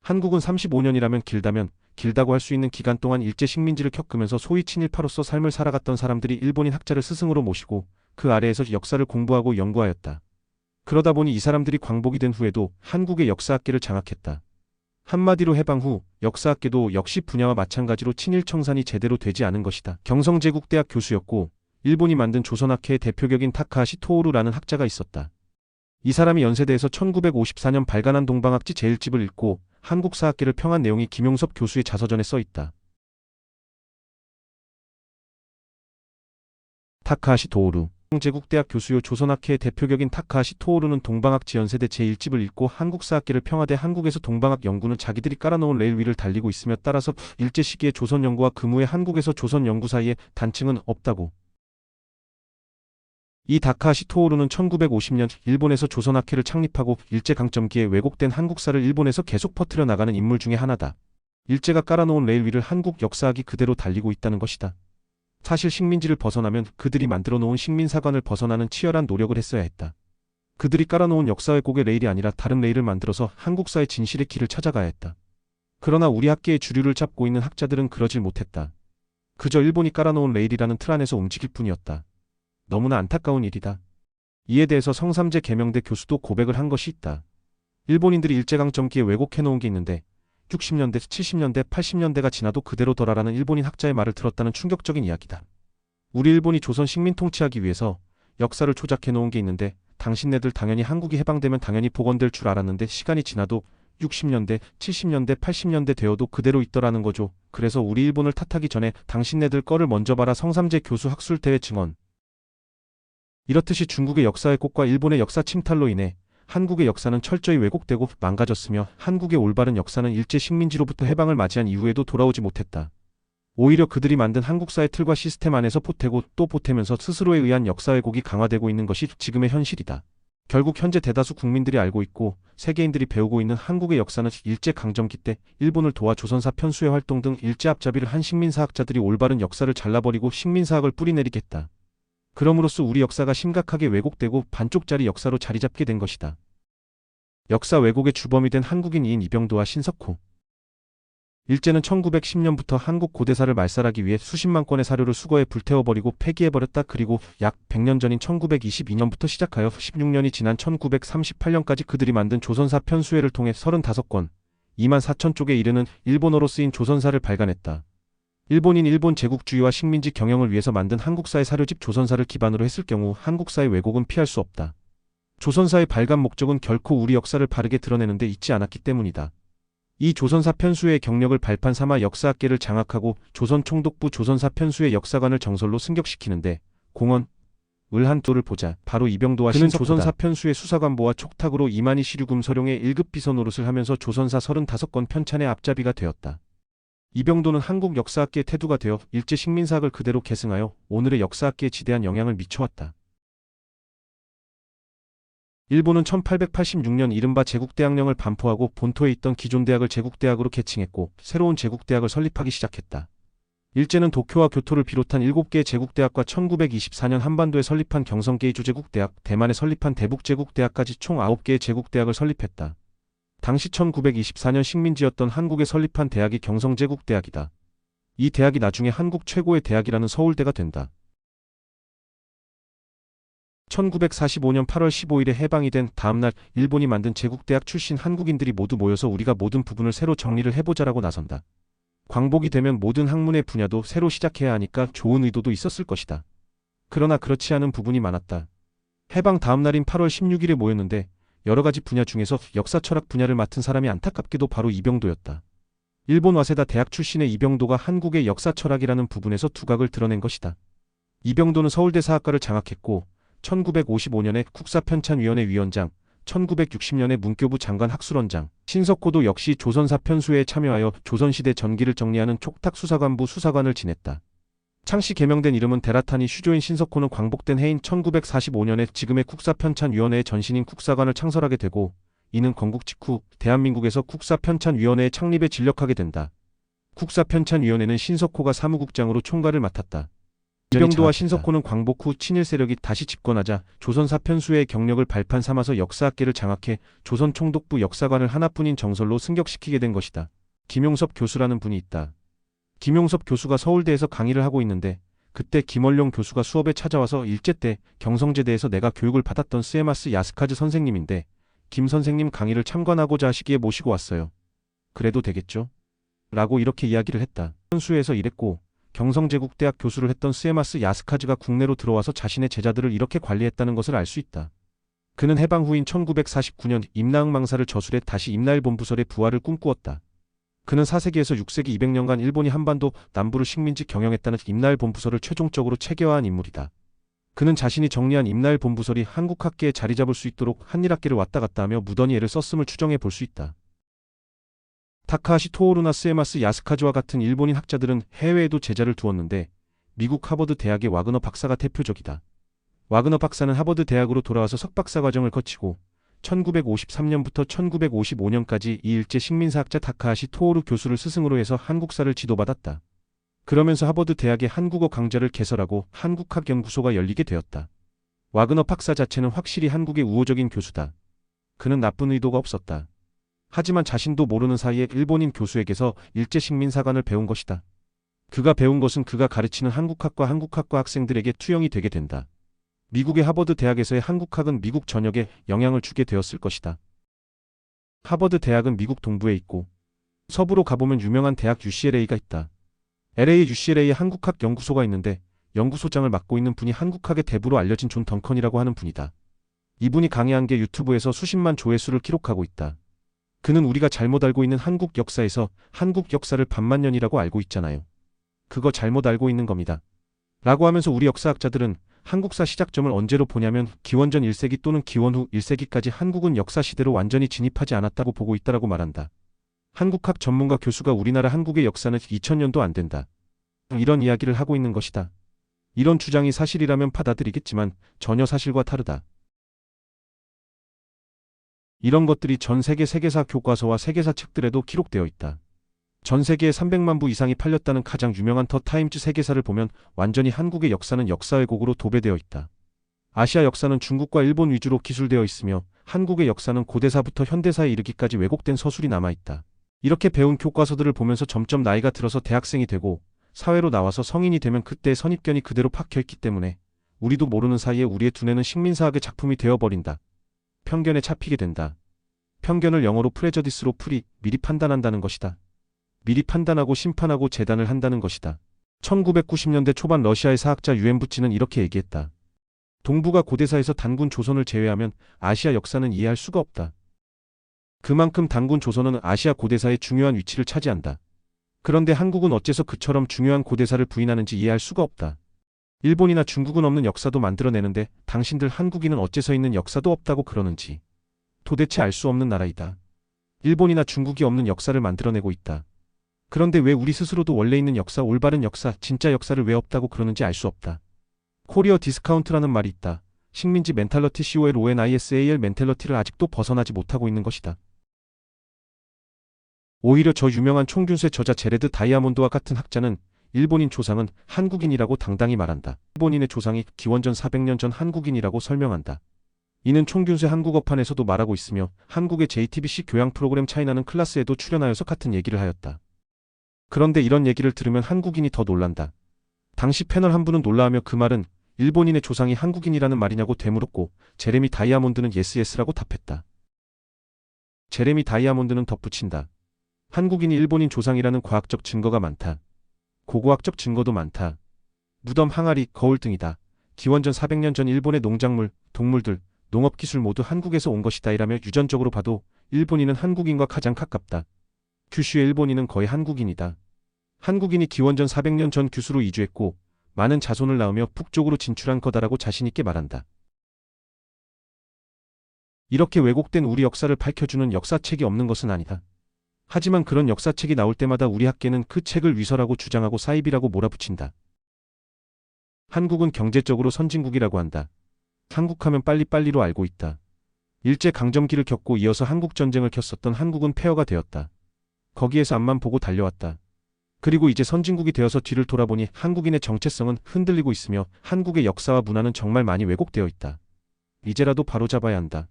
한국은 35년이라면 길다고 할 수 있는 기간 동안 일제 식민지를 겪으면서 소위 친일파로서 삶을 살아갔던 사람들이 일본인 학자를 스승으로 모시고 그 아래에서 역사를 공부하고 연구하였다. 그러다 보니 이 사람들이 광복이 된 후에도 한국의 역사학계를 장악했다. 한마디로 해방 후 역사학계도 역시 분야와 마찬가지로 친일 청산이 제대로 되지 않은 것이다. 경성제국대학 교수였고 일본이 만든 조선학회의 대표격인 타카하시 토오루라는 학자가 있었다. 이 사람이 연세대에서 1954년 발간한 동방학지 제1집을 읽고 한국사학계를 평한 내용이 김용섭 교수의 자서전에 써 있다. 타카하시 토오루 제국대학 교수요 조선학회의 대표격인 타카하시 토오루는 동방학지 연세대 제1집을 읽고 한국사학계를 평하되 한국에서 동방학 연구는 자기들이 깔아놓은 레일 위를 달리고 있으며 따라서 일제 시기에 조선 연구와 그 후에 한국에서 조선 연구 사이에 단층은 없다고. 이 다카하시 토오루는 1950년 일본에서 조선학회를 창립하고 일제강점기에 왜곡된 한국사를 일본에서 계속 퍼뜨려 나가는 인물 중에 하나다. 일제가 깔아놓은 레일 위를 한국 역사학이 그대로 달리고 있다는 것이다. 사실 식민지를 벗어나면 그들이 만들어 놓은 식민사관을 벗어나는 치열한 노력을 했어야 했다. 그들이 깔아놓은 역사 왜곡의 레일이 아니라 다른 레일을 만들어서 한국사의 진실의 길을 찾아가야 했다. 그러나 우리 학계의 주류를 잡고 있는 학자들은 그러질 못했다. 그저 일본이 깔아놓은 레일이라는 틀 안에서 움직일 뿐이었다. 너무나 안타까운 일이다. 이에 대해서 성삼재 계명대 교수도 고백을 한 것이 있다. 일본인들이 일제강점기에 왜곡해놓은 게 있는데 60년대, 70년대, 80년대가 지나도 그대로더라라는 일본인 학자의 말을 들었다는 충격적인 이야기다. 우리 일본이 조선 식민 통치하기 위해서 역사를 조작해놓은 게 있는데 당신네들 당연히 한국이 해방되면 당연히 복원될 줄 알았는데 시간이 지나도 60년대, 70년대, 80년대 되어도 그대로 있더라는 거죠. 그래서 우리 일본을 탓하기 전에 당신네들 거를 먼저 봐라. 성삼재 교수 학술대회 증언. 이렇듯이 중국의 역사 왜곡과 일본의 역사 침탈로 인해 한국의 역사는 철저히 왜곡되고 망가졌으며 한국의 올바른 역사는 일제 식민지로부터 해방을 맞이한 이후에도 돌아오지 못했다. 오히려 그들이 만든 한국사의 틀과 시스템 안에서 보태고 또 보태면서 스스로에 의한 역사 왜곡이 강화되고 있는 것이 지금의 현실이다. 결국 현재 대다수 국민들이 알고 있고 세계인들이 배우고 있는 한국의 역사는 일제강점기 때 일본을 도와 조선사 편수의 활동 등 일제 앞잡이를 한 식민사학자들이 올바른 역사를 잘라버리고 식민사학을 뿌리내리겠다. 그럼으로써 우리 역사가 심각하게 왜곡되고 반쪽짜리 역사로 자리잡게 된 것이다. 역사 왜곡의 주범이 된 한국인이인 이병도와 신석호. 일제는 1910년부터 한국 고대사를 말살하기 위해 수십만 건의 사료를 수거해 불태워버리고 폐기해버렸다. 그리고 약 100년 전인 1922년부터 시작하여 16년이 지난 1938년까지 그들이 만든 조선사 편수회를 통해 35권, 24,000쪽에 이르는 일본어로 쓰인 조선사를 발간했다. 일본인 일본 제국주의와 식민지 경영을 위해서 만든 한국사의 사료집 조선사를 기반으로 했을 경우 한국사의 왜곡은 피할 수 없다. 조선사의 발간 목적은 결코 우리 역사를 바르게 드러내는 데 있지 않았기 때문이다. 이 조선사 편수의 경력을 발판 삼아 역사학계를 장악하고 조선총독부 조선사 편수의 역사관을 정설로 승격시키는데 공헌을 한 또를 보자. 바로 이병도와 신석호다. 그는 조선사 편수의 수사관보와 촉탁으로 이만희 시류금 서룡의 1급 비서 노릇을 하면서 조선사 35건 편찬의 앞잡이가 되었다. 이병도는 한국 역사학계의 태두가 되어 일제 식민사학을 그대로 계승하여 오늘의 역사학계에 지대한 영향을 미쳐왔다. 일본은 1886년 이른바 제국대학령을 반포하고 본토에 있던 기존 대학을 제국대학으로 개칭했고 새로운 제국대학을 설립하기 시작했다. 일제는 도쿄와 교토를 비롯한 7개의 제국대학과 1924년 한반도에 설립한 경성게이조제국대학, 대만에 설립한 대북제국대학까지 총 9개의 제국대학을 설립했다. 당시 1924년 식민지였던 한국에 설립한 대학이 경성제국대학이다. 이 대학이 나중에 한국 최고의 대학이라는 서울대가 된다. 1945년 8월 15일에 해방이 된 다음날 일본이 만든 제국대학 출신 한국인들이 모두 모여서 우리가 모든 부분을 새로 정리를 해보자라고 나선다. 광복이 되면 모든 학문의 분야도 새로 시작해야 하니까 좋은 의도도 있었을 것이다. 그러나 그렇지 않은 부분이 많았다. 해방 다음날인 8월 16일에 모였는데 여러가지 분야 중에서 역사 철학 분야를 맡은 사람이 안타깝게도 바로 이병도였다. 일본 와세다 대학 출신의 이병도가 한국의 역사 철학이라는 부분에서 두각을 드러낸 것이다. 이병도는 서울대 사학과를 장악했고 1955년에 국사편찬위원회 위원장, 1960년에 문교부 장관 학술원장, 신석호도 역시 조선사 편수회에 참여하여 조선시대 전기를 정리하는 촉탁수사관부 수사관을 지냈다. 창씨 개명된 이름은 데라타니 슈조인 신석호는 광복된 해인 1945년에 지금의 국사편찬위원회의 전신인 국사관을 창설하게 되고 이는 건국 직후 대한민국에서 국사편찬위원회의 창립에 진력하게 된다. 국사편찬위원회는 신석호가 사무국장으로 총괄을 맡았다. 이병도와 신석호는 광복 후 친일 세력이 다시 집권하자 조선 사편수의 경력을 발판 삼아서 역사학계를 장악해 조선 총독부 역사관을 하나뿐인 정설로 승격시키게 된 것이다. 김용섭 교수라는 분이 있다. 김용섭 교수가 서울대에서 강의를 하고 있는데 그때 김원룡 교수가 수업에 찾아와서 일제 때 경성제대에서 내가 교육을 받았던 스에마스 야스카즈 선생님인데 김 선생님 강의를 참관하고자 하시기에 모시고 왔어요. 그래도 되겠죠? 라고 이렇게 이야기를 했다. 현수에서 일했고 경성제국대학 교수를 했던 스에마스 야스카즈가 국내로 들어와서 자신의 제자들을 이렇게 관리했다는 것을 알 수 있다. 그는 해방 후인 1949년 임나흥 망사를 저술해 다시 임나일 본부설의 부활을 꿈꾸었다. 그는 4세기에서 6세기 200년간 일본이 한반도 남부를 식민지 경영했다는 임나일 본부설을 최종적으로 체계화한 인물이다. 그는 자신이 정리한 임나일 본부설이 한국학계에 자리 잡을 수 있도록 한일학계를 왔다 갔다 하며 무던히 애를 썼음을 추정해 볼 수 있다. 타카하시 토오루나 스에마스 야스카즈와 같은 일본인 학자들은 해외에도 제자를 두었는데 미국 하버드 대학의 와그너 박사가 대표적이다. 와그너 박사는 하버드 대학으로 돌아와서 석박사 과정을 거치고 1953년부터 1955년까지 이 일제 식민사학자 타카하시 토오루 교수를 스승으로 해서 한국사를 지도받았다. 그러면서 하버드 대학의 한국어 강좌를 개설하고 한국학연구소가 열리게 되었다. 와그너 박사 자체는 확실히 한국의 우호적인 교수다. 그는 나쁜 의도가 없었다. 하지만 자신도 모르는 사이에 일본인 교수에게서 일제 식민사관을 배운 것이다. 그가 배운 것은 그가 가르치는 한국학과 학생들에게 투영이 되게 된다. 미국의 하버드 대학에서의 한국학은 미국 전역에 영향을 주게 되었을 것이다. 하버드 대학은 미국 동부에 있고 서부로 가보면 유명한 대학 UCLA가 있다. LA UCLA에 한국학 연구소가 있는데 연구소장을 맡고 있는 분이 한국학의 대부로 알려진 존 덩컨이라고 하는 분이다. 이분이 강의한 게 유튜브에서 수십만 조회수를 기록하고 있다. 그는 우리가 잘못 알고 있는 한국 역사에서 한국 역사를 반만년이라고 알고 있잖아요. 그거 잘못 알고 있는 겁니다. 라고 하면서 우리 역사학자들은 한국사 시작점을 언제로 보냐면 기원전 1세기 또는 기원 후 1세기까지 한국은 역사 시대로 완전히 진입하지 않았다고 보고 있다라고 말한다. 한국학 전문가 교수가 우리나라 한국의 역사는 2000년도 안 된다. 이런 이야기를 하고 있는 것이다. 이런 주장이 사실이라면 받아들이겠지만 전혀 사실과 다르다. 이런 것들이 전 세계 세계사 교과서와 세계사 책들에도 기록되어 있다. 전 세계에 300만 부 이상이 팔렸다는 가장 유명한 더 타임즈 세계사를 보면 완전히 한국의 역사는 역사 왜곡으로 도배되어 있다. 아시아 역사는 중국과 일본 위주로 기술되어 있으며 한국의 역사는 고대사부터 현대사에 이르기까지 왜곡된 서술이 남아있다. 이렇게 배운 교과서들을 보면서 점점 나이가 들어서 대학생이 되고 사회로 나와서 성인이 되면 그때의 선입견이 그대로 박혀있기 때문에 우리도 모르는 사이에 우리의 두뇌는 식민사학의 작품이 되어버린다. 편견에 잡히게 된다. 편견을 영어로 프레저디스로 미리 판단한다는 것이다. 미리 판단하고 심판하고 재단을 한다는 것이다. 1990년대 초반 러시아의 사학자 유엔부치는 이렇게 얘기했다. 동부가 고대사에서 단군 조선을 제외하면 아시아 역사는 이해할 수가 없다. 그만큼 단군 조선은 아시아 고대사의 중요한 위치를 차지한다. 그런데 한국은 어째서 그처럼 중요한 고대사를 부인하는지 이해할 수가 없다. 일본이나 중국은 없는 역사도 만들어내는데 당신들 한국인은 어째서 있는 역사도 없다고 그러는지 도대체 알 수 없는 나라이다. 일본이나 중국이 없는 역사를 만들어내고 있다. 그런데 왜 우리 스스로도 원래 있는 역사, 올바른 역사, 진짜 역사를 왜 없다고 그러는지 알 수 없다. 코리어 디스카운트라는 말이 있다. 식민지 멘탈러티 COLONISAL 멘탈러티를 아직도 벗어나지 못하고 있는 것이다. 오히려 저 유명한 총균수의 저자 제레드 다이아몬드와 같은 학자는 일본인 조상은 한국인이라고 당당히 말한다. 일본인의 조상이 기원전 400년 전 한국인이라고 설명한다. 이는 총균수의 한국어판에서도 말하고 있으며 한국의 JTBC 교양 프로그램 차이나는 클라스에도 출연하여서 같은 얘기를 하였다. 그런데 이런 얘기를 들으면 한국인이 더 놀란다. 당시 패널 한 분은 놀라하며 그 말은 일본인의 조상이 한국인이라는 말이냐고 되물었고 제레미 다이아몬드는 예스라고 답했다. 제레미 다이아몬드는 덧붙인다. 한국인이 일본인 조상이라는 과학적 증거가 많다. 고고학적 증거도 많다. 무덤, 항아리, 거울 등이다. 기원전 400년 전 일본의 농작물, 동물들, 농업기술 모두 한국에서 온 것이다. 이라며 유전적으로 봐도 일본인은 한국인과 가장 가깝다. 규슈의 일본인은 거의 한국인이다. 한국인이 기원전 400년 전 규슈로 이주했고 많은 자손을 낳으며 북쪽으로 진출한 거다라고 자신있게 말한다. 이렇게 왜곡된 우리 역사를 밝혀주는 역사책이 없는 것은 아니다. 하지만 그런 역사책이 나올 때마다 우리 학계는 그 책을 위설하고 주장하고 사입이라고 몰아붙인다. 한국은 경제적으로 선진국이라고 한다. 한국하면 빨리빨리로 알고 있다. 일제강점기를 겪고 이어서 한국전쟁을 켰었던 한국은 폐허가 되었다. 거기에서 앞만 보고 달려왔다. 그리고 이제 선진국이 되어서 뒤를 돌아보니 한국인의 정체성은 흔들리고 있으며 한국의 역사와 문화는 정말 많이 왜곡되어 있다. 이제라도 바로잡아야 한다.